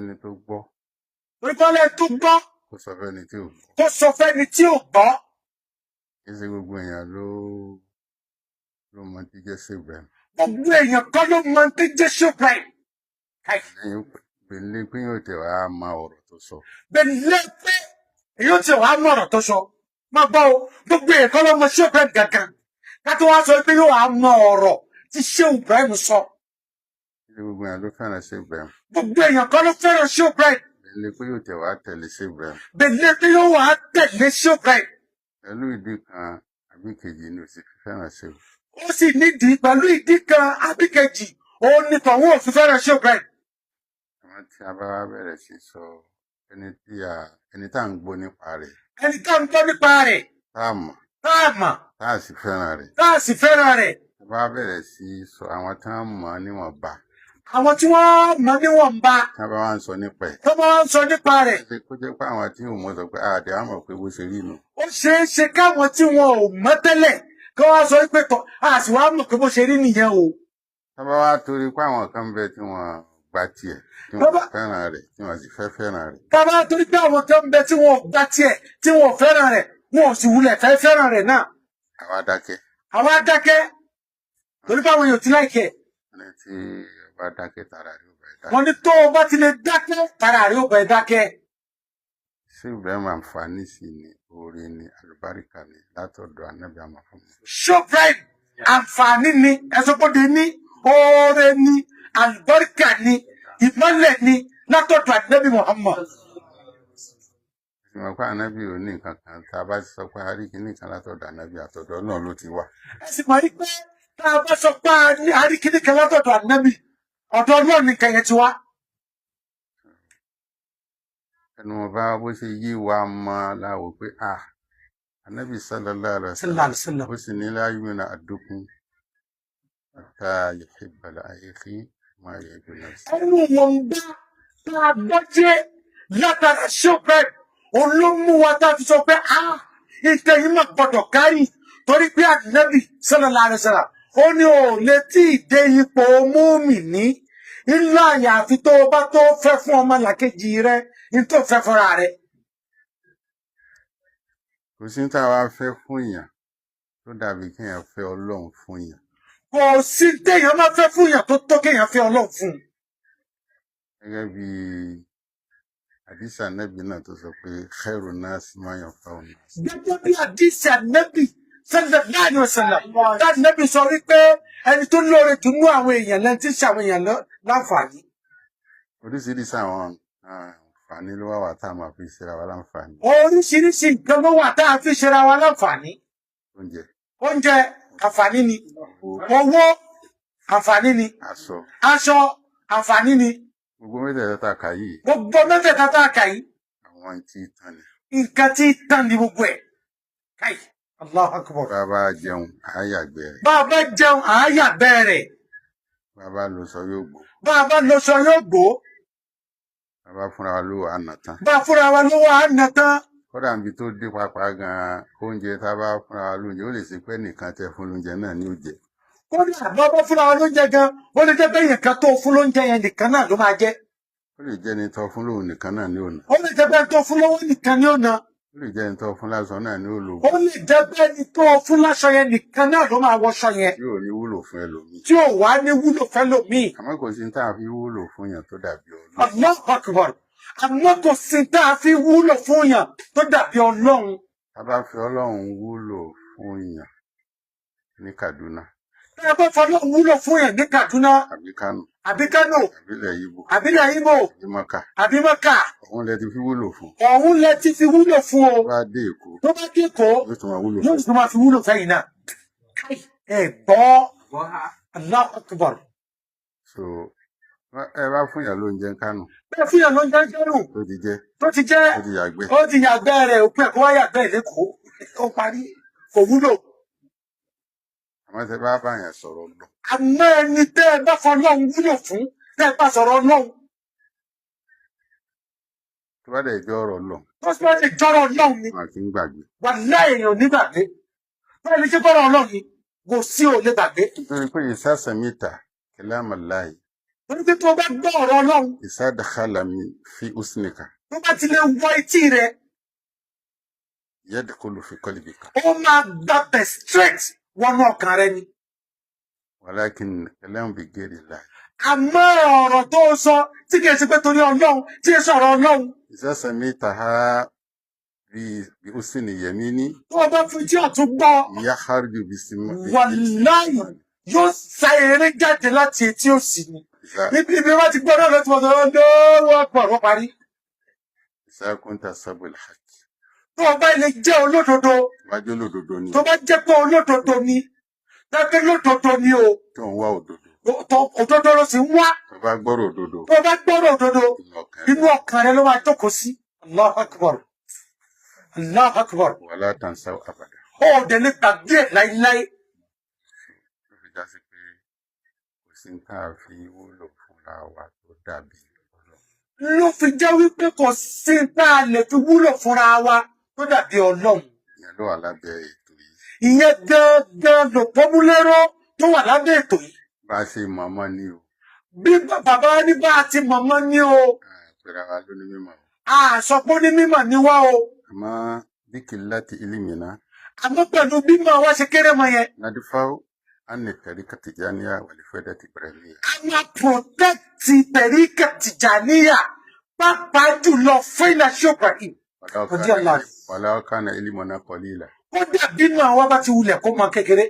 fẹ́ni tó gbọ́. Torí pé ọlẹ́ tó gbọ́. Kó sọ fẹ́ni tí ò gbọ́. Kó sọ fẹ́ni tí ò gbọ́. Kì í ṣe gbogbo èèyàn ló mọ tí jẹ́ Sheikh Ibrahim. Gbogbo èèyàn kọ́ ló mọ tí jẹ́ Sheikh Ibrahim. Bẹ̀lẹ́ pé yóò tẹ̀ wá máa ọ̀rọ̀ tó sọ. Bẹ̀lẹ́ pé yóò tẹ̀ wá mọ ọ̀rọ̀ tó sọ. Máa gbọ́ o, gbogbo èèyàn kọ́ ló mọ Sheikh Ibrahim gangan. Ká tó wá sọ pé yóò wá mọ ọ̀rọ̀ tí Sheikh Ibrahim sọ. Gbogbo èèyàn ló fẹ́ràn Sheikh Ibrahim. Gbogbo èèyàn kọ́ ló fẹ́ràn Sheikh Ibrahim. Bẹ̀lẹ́ pé yóò tẹ̀ wá tẹ̀lé Sheikh Ibrahim. Bẹ̀lẹ́ pé yóò wá tẹ̀lé Sheikh Ibrahim. Pẹ̀lú ìdí kan àbí kejì ni ó sì fi fẹ́ràn Sheikh. Ó sì nídìí pẹ̀lú ìdí kan àbí kejì òun ni tọ̀hún ò fi fẹ́ràn Sheikh Ibrahim. Àwọn tí a bá wá bẹ̀rẹ̀ sí sọ ẹni tá à ń gbọ́ nípa rẹ̀. Ẹni tá à ń gbọ́ nípa rẹ̀. Tá a mọ̀. Tá a mọ̀. Tá a sì fẹ́ràn rẹ̀. Tá a sì fẹ́ràn rẹ̀. A bá bẹ̀rẹ̀ sí sọ àwọn tí wọ́n mọ̀ níwọ̀nba. Àwọn tí wọ́n mọ̀ níwọ̀nba. Tá a bá wá ń sọ nípa ẹ̀. Tó bá wá ń sọ nípa rẹ̀. Kó jẹ́ pé àwọn tí ò mọ̀ sọ pé àdé á mọ̀ pé bó ṣe rí nu. Ó ṣeé ṣe káwọn tí wọn ò mọ̀ tẹ́lẹ̀ kí wọ́n sọ pé tọ̀ a sì wá mọ̀ pé bó ṣe rí nìyẹn o. Tá a bá wá torí pé àwọn kan bẹ tí wọ́n gba tiẹ̀ tí wọ́n fẹ́ràn rẹ̀ tí wọ́n sì fẹ́ràn rẹ̀. Tá a bá torí pé àwọn kan bẹ tí wọ́n gba tiẹ̀ tí wọ́n fẹ́ràn rẹ̀ wọn ò sì wulẹ̀ fẹ́ràn rẹ̀ náà. Àwa dákẹ́. Àwa dákẹ́ torí pé àwọn èèyàn ti láìkẹ́. Ẹni tí ọba dákẹ́ tara rẹ̀ ó bẹ̀ dákẹ́. Wọ́n ní tó o bá ti lè dákẹ́ tara rẹ̀ ó bẹ̀ dákẹ́. Sheikh Ibrahim àǹfààní sí ni oore ni àlùbáríkà ni látọ̀dọ̀ Ànábì Muhammad. Sheikh Ibrahim àǹfààní ni ẹ̀sọ́pọ̀dé ní oore ni àlùbáríkà ni ìmọ́lẹ̀ ni látọ̀dọ̀ Ànábì Muhammad. Ìmọ̀ pé Ànábì ò ní nǹkan kan tá a bá ti sọ pé a rí kíní kan látọ̀dọ̀ Ànábì àtọ̀dọ̀ náà ló ti wà. Ẹ sì mọ̀ wípé tá a bá sọ pé a rí kíní kan látọ̀dọ̀ Ànábì ọ̀dọ̀ náà ní kẹyẹ ti wá. Ẹnu ọba bó ṣe yí wa mọ́ láwọ̀ pé Ànábì sallallahu alaihi wasallam ó sì ní la yu'minu ahadukum hatta yuhibba li akhihi ma yuhibbu li nafsihi. Ẹnu wọn bá tá a gbọ́ jẹ́ látara Sheikh Ibrahim olómú wa tá a fi sọ pé ìtẹ̀yìn máa gbọ́dọ̀ kárì torí pé Ànábì sallallahu alaihi wasallam ó ní ò lè tí ì dé ipò mùmínì illa àyàfi tó o bá tó fẹ́ fún ọmọlàkejì rẹ ní tó fẹ́ fúnra rẹ. Kò sí tá a wá fẹ́ fún èèyàn tó dàbí kéèyàn fẹ́ Ọlọ́run fún èèyàn. Kò sí téèyàn máa fẹ́ fún èèyàn tó tó kéèyàn fẹ́ Ọlọ́run fún. Gẹ́gẹ́ bí àdìsí Ànábì náà tó sọ pé khairu nasi man yanfa'u nas. Gẹ́gẹ́ bí àdìsí Ànábì sallallahu alaihi wasallam Ànábì sọ wípé ẹni tó lóore jù nú àwọn èèyàn lẹ́ni tí ń ṣàwọn èèyàn láǹfààní. Oríṣiríṣi àwọn àǹfààní ló wà tá a máa fi ṣera wa láǹfààní. Oríṣiríṣi nǹkan ló wà tá a fi ṣera wa láǹfààní. Oúnjẹ àǹfààní ni. Owó àǹfààní ni. Aṣọ àǹfààní ni. Gbogbo mẹ́tẹ̀ẹ̀ta tá a kà yìí. Gbogbo mẹ́tẹ̀ẹ̀ta tá a kà yìí. Àwọn tí tán ni. Nǹkan tí tán ni gbogbo ẹ̀. Káyì, Allahu Akbar. Bàbá jẹun, àáyàgbẹ́ rẹ̀. Bàbá jẹun, àáyàgbẹ́ rẹ̀. Bàbá lọṣọ yóò gbó. Bàbá lọṣọ yóò gbó. Bàbá fúnra wa lówó àná tán. Bàbá fúnra wa lówó àná tán. Kódà níbi tó dé pápá gan-an, oúnjẹ tá a bá fúnra wa lóúnjẹ, ó lè ṣe pé nìkan tẹ fún lóúnjẹ náà ní ó jẹ. Kódà bàbá fúnra wa lóúnjẹ gan, ó lè jẹ́ pé èèyàn kan tó fún lóúnjẹ yẹn nìkan náà ló máa jẹ. Ó lè jẹ́ ẹni tó fún lóhùn nìkan náà ní òun. Ó lè jẹ́ pé ẹni tó fún lówó nìkan ní òun. Ó lè jẹ́ ẹni tó fún láṣọ náà ní òòlù. Ó lè jẹ́ pé ẹni tó fún láṣọ yẹn nìkan náà ló máa wọṣọ yẹn. Tí ò ní wúlò fún ẹlòmíì. Tí ò wá ní wúlò fún ẹlòmíì. Àmọ́ kò sí tá a fi wúlò fún yàn tó dàbí Ọlọ́run. Allahu Akbar. Àmọ́ kò sí tá a fi wúlò fún yàn tó dàbí Ọlọ́run. Tá a bá fi Ọlọ́run wúlò fún yàn ní Kaduna. Tá a bá fi Ọlọ́run wúlò fún yàn ní Kaduna. Àbí Kánò. Àbí Kánò. Àbílẹ̀ Ìgbò. Àbílẹ̀ Ìgbò. Àbí Mọ́kà. Àbí Mọ́kà. Òun lẹ ti fi wúlò fún. Òun lẹ ti fi wúlò fún o. Tó bá dé Èkó. Tó bá dé Èkó. Yóò tún máa wúlò fún. Yóò tún máa fi wúlò fẹ́yìn náà. Ẹ gbọ́. Allahu Akbar. So ẹ bá fún yàn lóúnjẹ Kánò. Bẹ́ẹ̀ fún yàn lóúnjẹ Kánò. Tó ti jẹ́. Tó ti jẹ́. Ó ti yàgbẹ́. Ó ti yàgbẹ́ rẹ̀ òpin ẹ̀kọ́ wá yàgbẹ́ l'Ékòó. Ó parí. Kò wúlò. Àmọ́ tẹ bá bá yàn sọ̀rọ̀ lọ. Àmọ́ ẹni tẹ́ ẹ bá fọlọ́run wúlò fún tẹ́ ẹ bá sọ̀rọ̀ Ọlọ́run. Tó bá dẹ̀ jẹ́ ọ̀rọ̀ lọ. Tó bá dẹ̀ jọ́rọ̀ Ọlọ́run ni. Wọ́n ti ń gbàgbé. Wàláhì èèyàn nígbàgbé. Bẹ́ẹ̀ ni ṣé bọ́rọ̀ Ọlọ́run ni kò sí ò lè gbàgbé. Nítorí pé ìsásẹ̀mítà kìlámàláì torí pé tó bá gbọ́ ọ̀rọ̀ Ọlọ́run إذا دخل في أذنك tó bá ti lè wọ etí rẹ̀ يدخل في قلبك ó máa gbàbẹ̀ straight wọnú ọkàn rẹ̀ ni. ولكن كلام بغير الله àmọ́ ọ̀rọ̀ tó sọ tí kìí ṣe pé torí Ọlọ́run tí kìí sọ̀rọ̀ Ọlọ́run. إذا سمعتها بأذن يميني tó o bá fi tí ọ̀tún gbọ́ يخرج باسم wàláyé yóò sa eré jáde láti etí òsì ni. ibi wá ti gbọ́dọ̀ lọ tí mo sọ lọ́wọ́ pọ̀ parí. إذا كنت صاحب الحق tó o bá ilé jẹ́ olódodo wájú olódodo ni tó bá jẹ́ pé olódodo ni dákẹ́ lódodo ni o tó ń wá òdodo òdodo ló sì ń wá tó bá gbọ́rọ̀ òdodo tó bá gbọ́rọ̀ òdodo inú ọkàn rẹ ló máa jókòó sí. Allahu Akbar Allahu Akbar. wala tansaw abada. ó dẹ̀ lè gbàgbé ẹ̀ láíláí. ló fi já sí pé kò sí ní tá a fi wúlò fúnra wa tó dàbí Ọlọ́run. ló fi jẹ́ wípé kò sí tá a lè fi wúlò fúnra wa tó dàbí Ọlọ́run. ìyẹn ló wà lábẹ́ ètò yìí. ìyẹn gangan ló pọ́múlérò tó wà lábẹ́ ètò yìí. bá a ṣe mọ̀ọ́mọ́ ní o. bí bàbá ní bá a ti mọ̀mọ́ ní o. pẹ̀lú àwa ló ní mímọ́. àṣọpọ̀ ní mímọ̀ ní wá o. àmọ́ bí kì í láti ilimina. àmọ́ pẹ̀lú bímọ wa ṣe kéré mọ yẹn. nadifáwó anni tẹ̀ríkà tìjáníyà wàlífẹ́dà tìbẹ̀rẹ̀míyà. a máa protẹ́tì tẹ̀ríkà tìjàníyà pàápàá jùlọ fẹ́nà ṣọ́bàkì. wàlá ọ̀kánà ilimọ̀nà kọ́lílà. kódà bínú àwọn bá ti wulẹ̀ kó mọ kékeré.